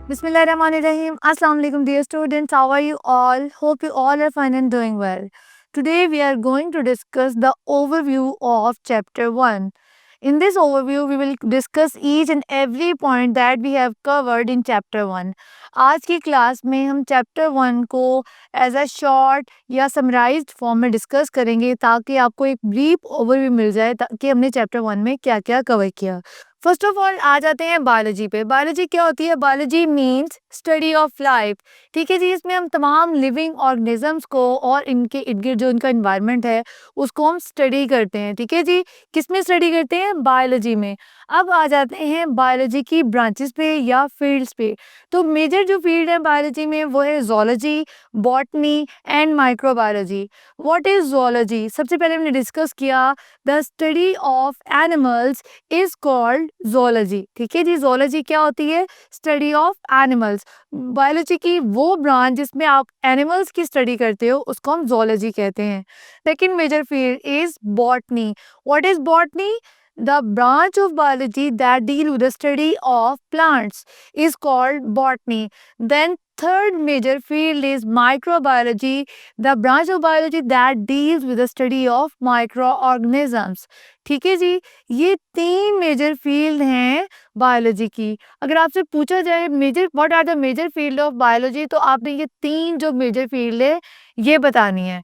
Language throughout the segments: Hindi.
Bismillahirrahmanirrahim. Assalamu alaikum, dear students. How are you all? Hope you all are fine and doing well. Today we are going to discuss the overview of chapter 1. In this overview, we will discuss each and every point that we have covered in chapter 1. आज की क्लास में हम चैप्टर 1 को एज अ शॉर्ट या समराइज्ड फॉर्म में डिस्कस करेंगे ताकि आपको एक ब्रीफ ओवरव्यू मिल जाए कि हमने चैप्टर 1 में क्या क्या कवर किया। फर्स्ट ऑफ ऑल आ जाते हैं बायोलॉजी पे। बायोलॉजी क्या होती है? Biology means study of life. ठीक है जी, इसमें हम तमाम लिविंग ऑर्गेनिजम्स को और इनके इर्द गिर्द जो इनका इन्वायरमेंट है उसको हम स्टडी करते हैं। ठीक है जी, किस में स्टडी करते हैं? बायोलॉजी में। अब आ जाते हैं बायोलॉजी की ब्रांचेस पे या फील्ड्स पे। तो मेजर जो फील्ड है बायोलॉजी में वो है zoology, botany and microbiology. What is zoology? सबसे पहले हमने डिस्कस किया the study of animals is called zoology. ठीक है जी, ज़ूलॉजी क्या होती है? Study of animals. बायोलॉजी की वो ब्रांच जिसमें आप एनिमल्स की स्टडी करते हो उसको हम ज़ूलॉजी कहते हैं। Second major field is botany. What is botany? The branch of biology that deal with the study of plants is called botany. Then third major field is microbiology, the branch of biology that deals with the study of microorganisms. ठीक है जी, ये तीन मेजर फील्ड हैं बायोलॉजी की। अगर आपसे पूछा जाए major what are the major field of biology, तो आपने ये तीन जो मेजर फील्ड है ये बतानी है।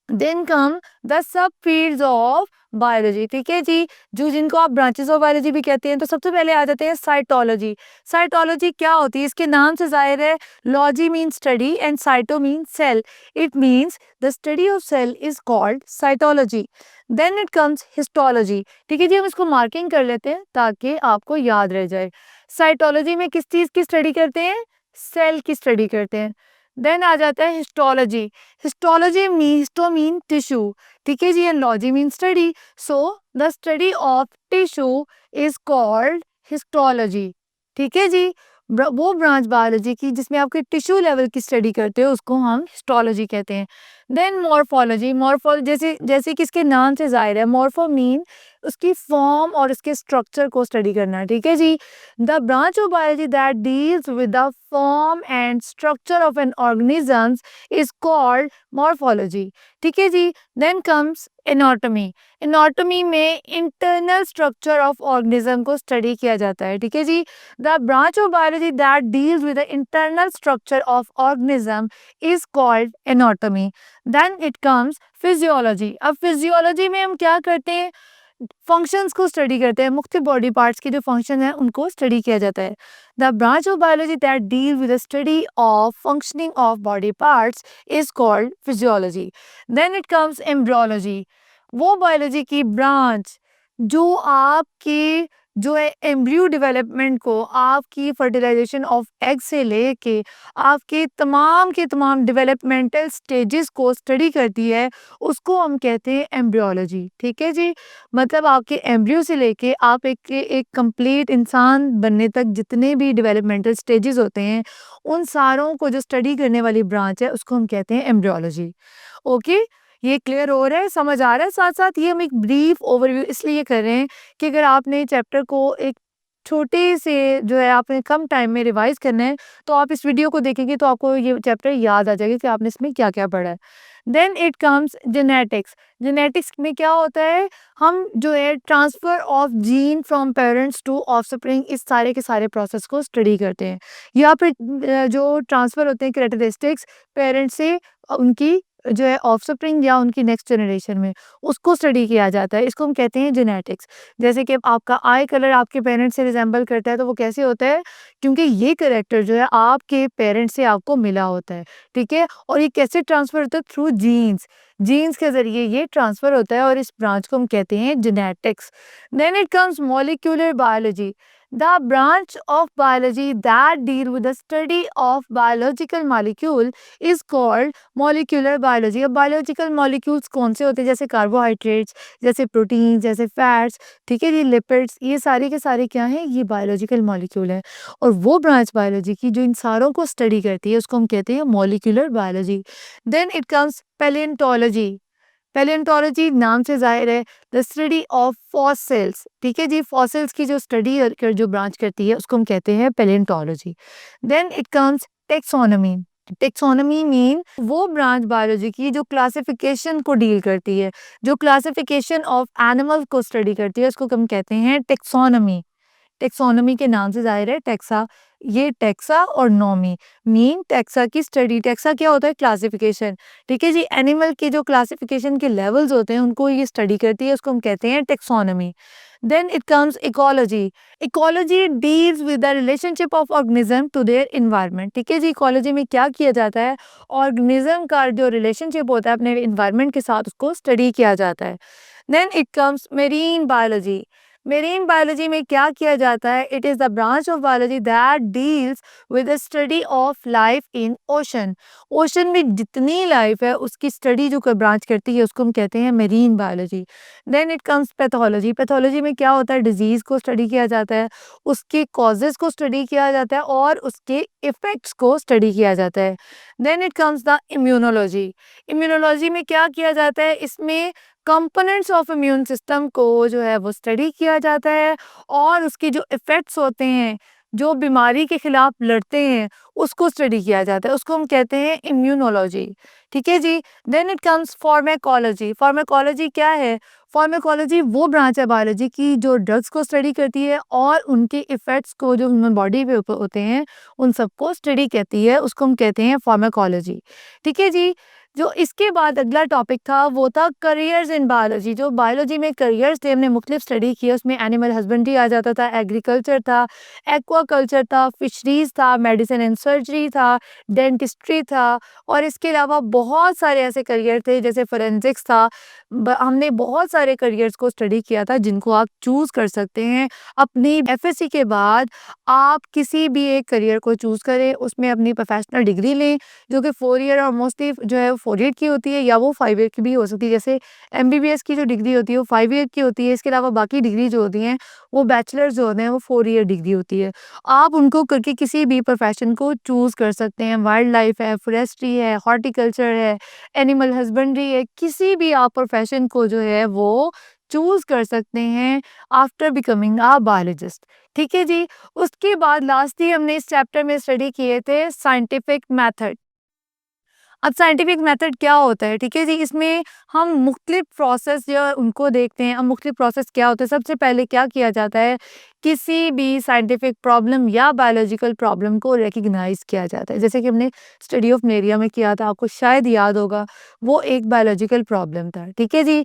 Then come the sub fields of biology. ठीक है जी, जो जिनको आप ब्रांचेस ऑफ बायोलॉजी भी कहते हैं। तो सबसे पहले आ जाते हैं साइटोलॉजी। साइटोलॉजी क्या होती है? इसके नाम से जाहिर है, logy mean study and cyto mean cell. It means the study of cell is called cytology. Then it comes histology. ठीक है जी, हम इसको मार्किंग कर लेते हैं ताकि आपको याद रह जाए। साइटोलॉजी में किस चीज़ की स्टडी करते हैं? सेल की स्टडी करते हैं। देन आ जाता है histology. Histology histo mean tissue. ठीक है जी, and logy mean study. So the study of tissue is called histology. ठीक है जी, वो ब्रांच बायोलॉजी की जिसमें आपके टिश्यू लेवल की स्टडी करते हो उसको हम हिस्टोलॉजी कहते हैं। Then morphology. मॉर्फोलॉजी जैसे जैसे कि इसके नाम से जाहिर है, मॉर्फो मीन उसकी फॉर्म और उसके स्ट्रक्चर को स्टडी करना। ठीक है जी, the branch of biology that deals with the form and structure of an organisms is called morphology. ठीक है जी, देन कम्स एनाटॉमी। एनाटॉमी में इंटरनल स्ट्रक्चर ऑफ ऑर्गेनिज्म को स्टडी किया जाता है। ठीक है जी, the branch of biology that deals with the internal structure of organism is called anatomy. Then it comes physiology. अब फिजियोलॉजी में हम क्या करते हैं? फंक्शंस को स्टडी करते हैं। मुख्तलिफ बॉडी पार्ट्स के जो फंक्शन है उनको स्टडी किया जाता है। The branch of biology that deal with the study of functioning of body parts is called physiology. Then it comes embryology. वो बायोलॉजी की ब्रांच जो आपके जो है एम्ब्रियो डेवलपमेंट को, आपकी फर्टिलाइजेशन ऑफ एग से लेके आपके तमाम के तमाम डेवलपमेंटल स्टेजेस को स्टडी करती है, उसको हम कहते हैं एम्ब्रियोलॉजी। ठीक है जी, मतलब आपके एम्ब्रियो से लेके आप एक कंप्लीट इंसान बनने तक जितने भी डेवलपमेंटल स्टेजेस होते हैं उन सारों को जो स्टडी करने वाली ब्रांच है उसको हम कहते हैं एम्ब्रियोलॉजी। ओके, ये क्लियर हो रहा है, समझ आ रहा है? साथ साथ ये हम एक ब्रीफ ओवरव्यू इसलिए कर रहे हैं कि अगर आपने चैप्टर को एक छोटे से जो है आपने कम टाइम में रिवाइज करना है तो आप इस वीडियो को देखेंगे तो आपको ये चैप्टर याद आ जाएगा कि आपने इसमें क्या क्या पढ़ा है। Then it comes genetics. Genetics में क्या होता है? हम जो है transfer of gene from parents to offspring, इस सारे के सारे प्रोसेस को स्टडी करते हैं। यहाँ पे जो ट्रांसफर होते हैं कैरेक्टरिस्टिक्स पेरेंट्स से उनकी जो है ऑफस्प्रिंग या उनकी नेक्स्ट जनरेशन में, उसको स्टडी किया जाता है। इसको हम कहते हैं जेनेटिक्स। जैसे कि आपका आई कलर आपके पेरेंट्स से रिजेंबल करता है तो वो कैसे होता है? क्योंकि ये कैरेक्टर जो है आपके पेरेंट्स से आपको मिला होता है। ठीक है, और ये कैसे ट्रांसफर होता है? Through jeans. जीन्स के जरिए ये ट्रांसफर होता है और इस ब्रांच को हम कहते हैं genetics. Then it comes molecular biology. The branch of biology that deal with the study of biological molecule is called molecular biology। अब biological molecules कौन से होते हैं? जैसे कार्बोहाइड्रेट्स, जैसे प्रोटीन, जैसे फैट्स, ठीक है जी, लिपिड्स, ये सारे के सारे क्या हैं? ये बायोलॉजिकल मॉलिक्यूल हैं। और वो ब्रांच बायोलॉजी की जो इन सारों को स्टडी करती है उसको हम कहते हैं molecular biology. Then it comes palaeontology. Palaeontology नाम से जाहिर है द स्टडी ऑफ फॉसिल्स, ठीक है जी, फॉसिल्स की जो स्टडी जो ब्रांच करती है उसको हम कहते हैं palaeontology. Then it comes taxonomy. Taxonomy mean वो ब्रांच बायोलॉजी की जो क्लासिफिकेशन को डील करती है, जो क्लासिफिकेशन ऑफ एनिमल को स्टडी करती है, उसको हम कहते हैं टेक्सोनॉमी। टेक्सोनॉमी के नाम से जाहिर है टेक्सा, ये टेक्सा और नॉमी मीन टेक्सा की स्टडी। टेक्सा क्या होता है? क्लासिफिकेशन, ठीक है जी, एनिमल के जो क्लासिफिकेशन के लेवल्स होते हैं उनको ये स्टडी करती है, उसको हम कहते हैं taxonomy. Then it comes ecology. Ecology deals with the relationship of organism to their environment, ठीक है जी, इकोलॉजी में क्या किया जाता है? ऑर्गेनिज्म का जो रिलेशनशिप होता है अपने एनवायरनमेंट के साथ उसको स्टडी किया जाता है। Then it comes marine biology. Marine biology में क्या किया जाता है? It is the branch of biology that deals with the study of life in ocean. Ocean में जितनी लाइफ है उसकी स्टडी जो ब्रांच करती है उसको हम कहते हैं marine biology. Then it comes pathology. Pathology में क्या होता है? डिजीज़ को स्टडी किया जाता है, उसके कॉजेज़ को स्टडी किया जाता है और उसके इफ़ेक्ट्स को स्टडी किया जाता है। Then it comes the immunology. Immunology में क्या किया जाता है? इसमें कंपोनेंट्स ऑफ इम्यून सिस्टम को जो है वो स्टडी किया जाता है और उसके जो इफ़ेक्ट्स होते हैं, जो बीमारी के खिलाफ लड़ते हैं, उसको स्टडी किया जाता है, उसको हम कहते हैं इम्यूनोलॉजी, ठीक है जी। Then it comes pharmacology. Pharmacology क्या है? फार्माकोलॉजी वो ब्रांच है बायोलॉजी की जो ड्रग्स को स्टडी करती है और उनके इफ़ेक्ट्स को जो ह्यूमन बॉडी पे होते हैं उन सबको स्टडी करती है, उसको हम कहते हैं फार्माकोलॉजी, ठीक है जी। जो इसके बाद अगला टॉपिक था वो था करियर्स इन बायोलॉजी। जो बायोलॉजी में करियर्स थे हमने मुख्तलिफ स्टडी किए, उसमें एनिमल हस्बेंड्री आ जाता था, एग्रीकल्चर था, एक्वाकल्चर था, फिशरीज था, मेडिसिन एंड सर्जरी था, डेंटिस्ट्री था और इसके अलावा बहुत सारे ऐसे करियर थे जैसे फोरेंसिक्स था। हमने बहुत सारे करियर्स को स्टडी किया था जिनको आप चूज़ कर सकते हैं। अपनी एफएससी के बाद आप किसी भी एक करियर को चूज़ करें, उसमें अपनी प्रोफेशनल डिग्री लें जो कि 4 ईयर और मोस्टली जो है 4 ईयर की होती है या वो 5 ईयर की भी हो सकती है। जैसे एमबीबीएस की जो डिग्री होती है वो 5 ईयर की होती है। इसके अलावा बाकी डिग्री जो होती हैं वो बैचलर्स जो होते हैं वो 4 ईयर डिग्री होती है। आप उनको करके किसी भी प्रोफेशन को चूज़ कर सकते हैं। वाइल्ड लाइफ है, फॉरेस्ट्री है, हॉर्टिकल्चर है, एनिमल हस्बेंड्री है, किसी भी आप प्रोफेशन को जो है वो चूज़ कर सकते हैं आफ्टर बिकमिंग अ बायोलॉजिस्ट, ठीक है जी। उसके बाद लास्ट ही हमने इस चैप्टर में स्टडी किए थे साइंटिफिक मेथड। अब साइंटिफिक मेथड क्या होता है? ठीक है जी, इसमें हम मुख्तलिफ प्रोसेस जो है उनको देखते हैं। अब मुख्तलिफ प्रोसेस क्या होते हैं? सबसे पहले क्या किया जाता है? किसी भी साइंटिफिक प्रॉब्लम या बायोलॉजिकल प्रॉब्लम को रिकग्नाइज किया जाता है। जैसे कि हमने स्टडी ऑफ मलेरिया में किया था, आपको शायद याद होगा, वो एक बायोलॉजिकल प्रॉब्लम था, ठीक है जी।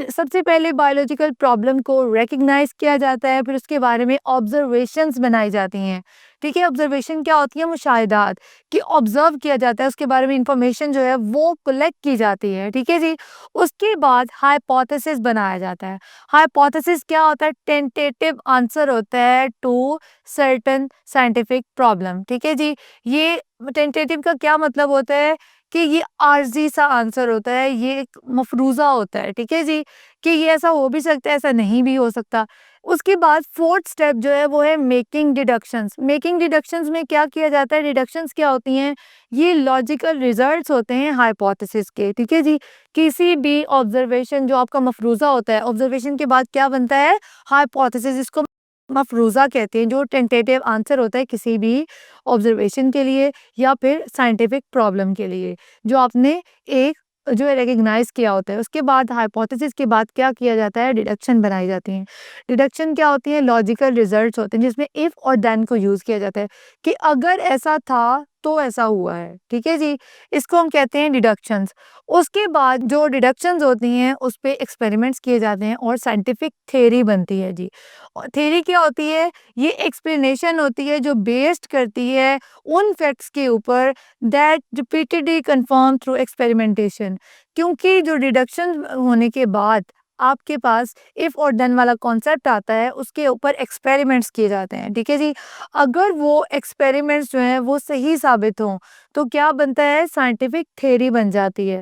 सबसे पहले बायोलॉजिकल प्रॉब्लम को रिकग्नाइज किया जाता है, फिर उसके बारे में ऑब्जर्वेशंस बनाई जाती हैं, ठीक है। ऑब्जर्वेशन क्या होती है? मुशाहिदात, कि ऑब्जर्व किया जाता है, उसके बारे में इंफॉर्मेशन जो है वो कलेक्ट की जाती है, ठीक है जी। उसके बाद हाइपोथेसिस बनाया जाता है। हाइपोथेसिस क्या होता है? टेंटेटिव आंसर होता है टू सर्टेन साइंटिफिक प्रॉब्लम, ठीक है जी। ये टेंटेटिव का क्या मतलब होता है? कि ये आर्जी सा आंसर होता है, ये एक मफरूज़ा होता है, ठीक है जी, कि ये ऐसा हो भी सकता है, ऐसा नहीं भी हो सकता। उसके बाद फोर्थ स्टेप जो है वो है मेकिंग डिडक्शंस। मेकिंग डिडक्शंस में क्या किया जाता है? डिडक्शंस क्या होती हैं? ये लॉजिकल रिजल्ट्स होते हैं हाइपोथेसिस के, ठीक है जी। किसी भी ऑब्जर्वेशन जो आपका मफरूज़ा होता है, ऑब्जर्वेशन के बाद क्या बनता है? हाइपोथेसिस, इसको मफरूज़ा कहते हैं, जो टेंटेटिव आंसर होता है किसी भी ऑब्जर्वेशन के लिए या फिर साइंटिफिक प्रॉब्लम के लिए, जो आपने एक जो है रिकग्नाइज किया होता है। उसके बाद हाइपोथेसिस के बाद क्या किया जाता है? डिडक्शन बनाई जाती हैं। डिडक्शन क्या होती है? लॉजिकल रिजल्ट्स होते हैं जिसमें इफ और देन को यूज़ किया जाता है कि अगर ऐसा था तो ऐसा हुआ है, ठीक है जी। इसको हम कहते हैं डिडक्शंस। उसके बाद जो डिडक्शंस होती हैं उस पे एक्सपेरिमेंट्स किए जाते हैं और साइंटिफिक थ्योरी बनती है जी। और थ्योरी क्या होती है? ये एक्सप्लेनेशन होती है जो बेस्ड करती है उन फैक्ट्स के ऊपर that repeatedly confirm through experimentation. क्योंकि जो डिडक्शन होने के बाद आपके पास इफ और देन वाला कॉन्सेप्ट आता है, उसके ऊपर एक्सपेरिमेंट्स किए जाते हैं, ठीक है जी। अगर वो एक्सपेरिमेंट्स जो हैं वो सही साबित हों तो क्या बनता है? साइंटिफिक थ्योरी बन जाती है।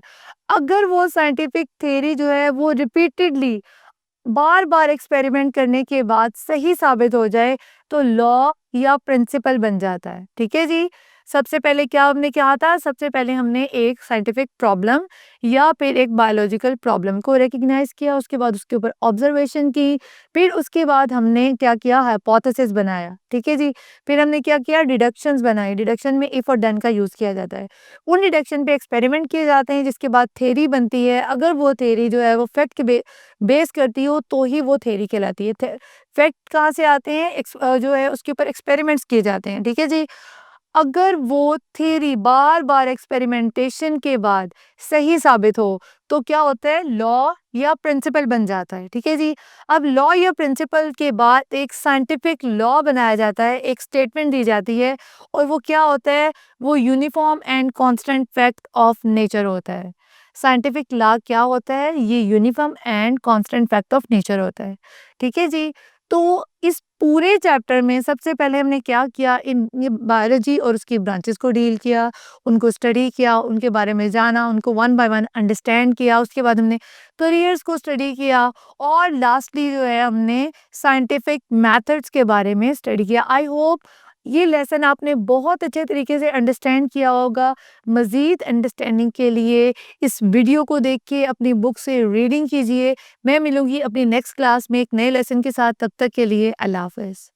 अगर वो साइंटिफिक थ्योरी जो है वो रिपीटेडली बार-बार एक्सपेरिमेंट करने के बाद सही साबित हो जाए तो लॉ या प्रिंसिपल बन जाता है, ठीक है जी। सबसे पहले क्या हमने किया था, सबसे पहले हमने एक साइंटिफिक प्रॉब्लम या फिर एक बायोलॉजिकल प्रॉब्लम को रिकग्नाइज किया, उसके बाद उसके ऊपर ऑब्जर्वेशन की, फिर उसके बाद हमने क्या किया, हाइपोथेसिस बनाया, ठीक है जी। फिर हमने क्या किया, डिडक्शंस बनाई, डिडक्शन में इफ और डन का यूज़ किया जाता है। उन डिडक्शन पे एक्सपेरिमेंट किए जाते हैं, जिसके बाद थ्योरी बनती है। अगर वो थ्योरी जो है वो फैक्ट बेस करती हो तो ही वो थ्योरी कहलाती है। फैक्ट कहाँ से आते हैं, जो है उसके ऊपर एक्सपेरिमेंट्स किए जाते हैं, ठीक है जी। अगर वो थ्योरी बार-बार एक्सपेरिमेंटेशन के बाद सही साबित हो, तो क्या होता है, लॉ या प्रिंसिपल बन जाता है, ठीक है जी। अब लॉ या प्रिंसिपल के बाद एक साइंटिफिक लॉ बनाया जाता है, एक स्टेटमेंट दी जाती है, और वो क्या होता है, वो uniform and constant fact of nature होता है। साइंटिफिक लॉ क्या होता है, ये uniform and constant fact of nature होता है, ठीक है जी। तो इस पूरे चैप्टर में सबसे पहले हमने क्या किया, इन ये बायोलॉजी और उसकी ब्रांचेस को डील किया, उनको स्टडी किया, उनके बारे में जाना, उनको वन बाय वन अंडरस्टैंड किया। उसके बाद हमने करियर्स को स्टडी किया, और लास्टली जो है हमने साइंटिफिक मेथड्स के बारे में स्टडी किया। आई होप ये लेसन आपने बहुत अच्छे तरीके से अंडरस्टैंड किया होगा। मज़ीद अंडरस्टैंडिंग के लिए इस वीडियो को देख के अपनी बुक से रीडिंग कीजिए। मैं मिलूंगी अपनी नेक्स्ट क्लास में एक नए लेसन के साथ, तब तक के लिए अल्लाह हाफ़िज़।